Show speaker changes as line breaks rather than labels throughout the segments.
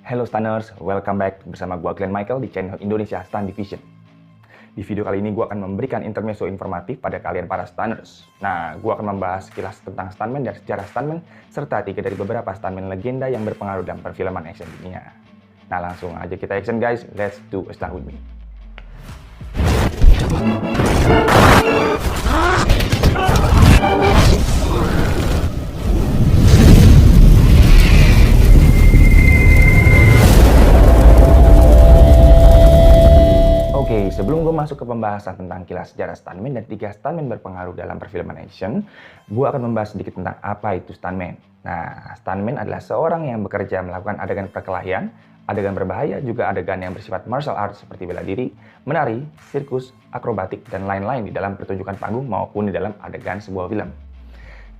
Hello Stunners, welcome back bersama gua Glenn Michael di channel Indonesia Stunt Division. Di video kali ini gua akan memberikan intermezzo informatif pada kalian para stunners. Nah, gua akan membahas sekilas tentang stuntman dan sejarah stuntman serta 3 dari beberapa stuntman legenda yang berpengaruh dalam perfilman action dunia. Nah, langsung aja kita action guys, let's do a stunt with me. Oke, sebelum gue masuk ke pembahasan tentang kilas sejarah stuntman dan 3 stuntman berpengaruh dalam perfilman action, gue akan membahas sedikit tentang apa itu stuntman. Nah, stuntman adalah seorang yang bekerja melakukan adegan perkelahian, adegan berbahaya, juga adegan yang bersifat martial arts seperti bela diri, menari, sirkus, akrobatik, dan lain-lain di dalam pertunjukan panggung maupun di dalam adegan sebuah film.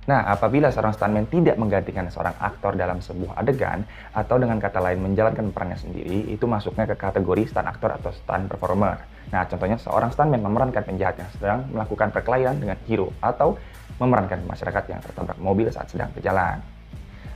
Nah, apabila seorang stuntman tidak menggantikan seorang aktor dalam sebuah adegan, atau dengan kata lain menjalankan perannya sendiri, itu masuknya ke kategori stunt actor atau stunt performer. Nah, contohnya seorang stuntman memerankan penjahat yang sedang melakukan perkelahian dengan hero, atau memerankan masyarakat yang tertabrak mobil saat sedang berjalan.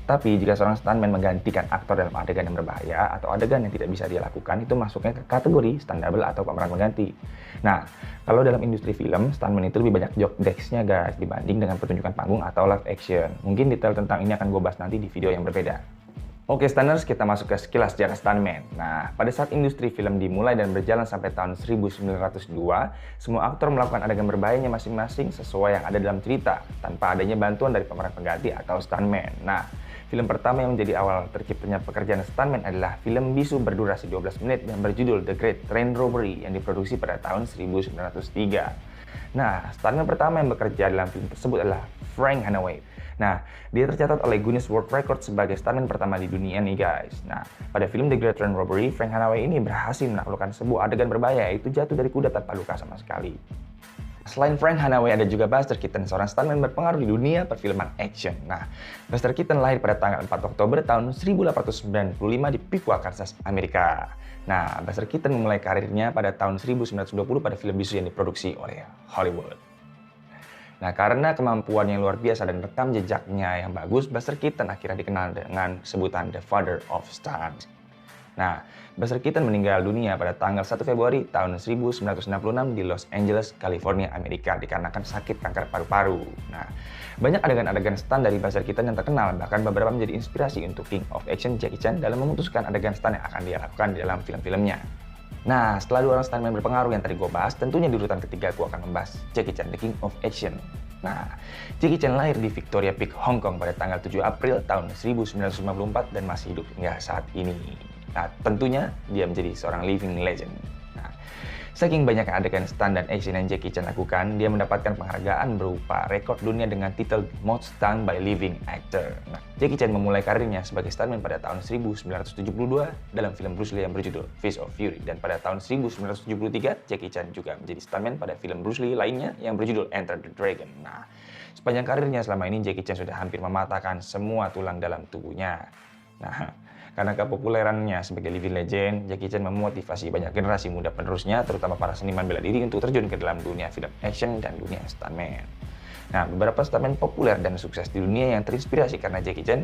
Tapi jika seorang stuntman menggantikan aktor dalam adegan yang berbahaya atau adegan yang tidak bisa dia lakukan, itu masuknya ke kategori stunt double atau pemeran pengganti. Nah, kalau dalam industri film, stuntman itu lebih banyak job decks-nya guys dibanding dengan pertunjukan panggung atau live action. Mungkin detail tentang ini akan gue bahas nanti di video yang berbeda. Oke stunners, kita masuk ke sekilas sejarah stuntman. Nah, pada saat industri film dimulai dan berjalan sampai tahun 1902, semua aktor melakukan adegan berbahayanya masing-masing sesuai yang ada dalam cerita, tanpa adanya bantuan dari pemeran pengganti atau stuntman. Nah, film pertama yang menjadi awal terciptanya pekerjaan stuntman adalah film bisu berdurasi 12 menit yang berjudul The Great Train Robbery yang diproduksi pada tahun 1903. Nah, stuntman pertama yang bekerja dalam film tersebut adalah Frank Hanaway. Nah, dia tercatat oleh Guinness World Record sebagai stuntman pertama di dunia nih guys. Nah, pada film The Great Train Robbery, Frank Hanaway ini berhasil menaklukkan sebuah adegan berbahaya, yaitu jatuh dari kuda tanpa luka sama sekali. Selain Frank Hanaway, ada juga Buster Keaton, seorang stuntman berpengaruh di dunia perfilman action. Nah, Buster Keaton lahir pada tanggal 4 Oktober tahun 1895 di Piqua, Kansas, Amerika. Nah, Buster Keaton memulai karirnya pada tahun 1920 pada film bisu yang diproduksi oleh Hollywood. Nah, karena kemampuan yang luar biasa dan rekam jejaknya yang bagus, Buster Keaton akhirnya dikenal dengan sebutan The Father of Stunts. Nah, Buster Keaton meninggal dunia pada tanggal 1 Februari tahun 1966 di Los Angeles, California, Amerika dikarenakan sakit kanker paru-paru. Nah, banyak adegan-adegan stunt dari Buster Keaton yang terkenal, bahkan beberapa menjadi inspirasi untuk King of Action Jackie Chan dalam memutuskan adegan stunt yang akan dia lakukan di dalam film-filmnya. Nah, setelah 2 orang stuntman berpengaruh yang tadi gue bahas, tentunya di urutan ketiga gue akan membahas Jackie Chan, the King of Action. Nah, Jackie Chan lahir di Victoria Peak, Hong Kong pada tanggal 7 April tahun 1954 dan masih hidup hingga saat ini. Nah, tentunya dia menjadi seorang living legend. Nah, saking banyak adegan stunt dan action yang Jackie Chan lakukan, dia mendapatkan penghargaan berupa rekor dunia dengan titel Most Stunt by Living Actor. Nah, Jackie Chan memulai karirnya sebagai stuntman pada tahun 1972 dalam film Bruce Lee yang berjudul Fist of Fury. Dan pada tahun 1973, Jackie Chan juga menjadi stuntman pada film Bruce Lee lainnya yang berjudul Enter the Dragon. Nah, sepanjang karirnya selama ini, Jackie Chan sudah hampir mematahkan semua tulang dalam tubuhnya. Nah, karena kepopulerannya sebagai living legend, Jackie Chan memotivasi banyak generasi muda penerusnya, terutama para seniman bela diri untuk terjun ke dalam dunia film action dan dunia stuntman. Nah, beberapa stuntman populer dan sukses di dunia yang terinspirasi karena Jackie Chan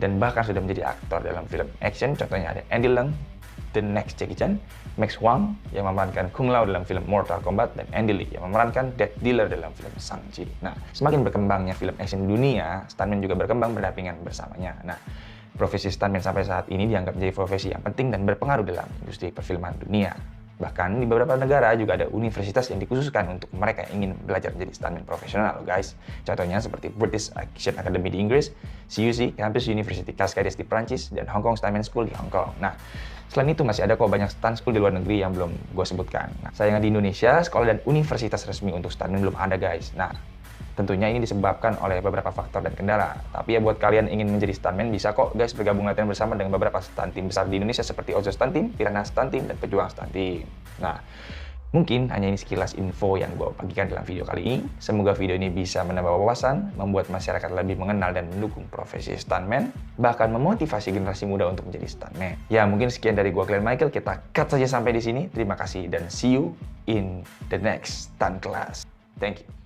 dan bahkan sudah menjadi aktor dalam film action, contohnya ada Andy Leung, The Next Jackie Chan, Max Huang yang memerankan Kung Lao dalam film Mortal Kombat, dan Andy Lee yang memerankan Death Dealer dalam film Shang-Chi. Nah, semakin berkembangnya film action di dunia, stuntman juga berkembang berdampingan bersamanya. Nah, profesi stuntman sampai saat ini dianggap menjadi profesi yang penting dan berpengaruh dalam industri perfilman dunia. Bahkan di beberapa negara juga ada universitas yang dikhususkan untuk mereka yang ingin belajar menjadi stuntman profesional, guys. Contohnya seperti British Action Academy di Inggris, CUC, Campus University Cascades di Prancis, dan Hong Kong Stuntman School di Hong Kong. Nah, selain itu masih ada kok banyak stunt school di luar negeri yang belum gue sebutkan. Nah, sayangnya di Indonesia, sekolah dan universitas resmi untuk stuntman belum ada, guys. Nah, tentunya ini disebabkan oleh beberapa faktor dan kendala. Tapi ya buat kalian ingin menjadi stuntman, bisa kok guys bergabung latihan bersama dengan beberapa stunt team besar di Indonesia seperti Ozo Stunt Team, Piranha Stunt Team, dan Pejuang Stunt Team. Nah, mungkin hanya ini sekilas info yang gue bagikan dalam video kali ini. Semoga video ini bisa menambah wawasan, membuat masyarakat lebih mengenal dan mendukung profesi stuntman, bahkan memotivasi generasi muda untuk menjadi stuntman. Ya, mungkin sekian dari gue Glenn Michael. Kita cut saja sampai di sini. Terima kasih dan see you in the next stunt class. Thank you.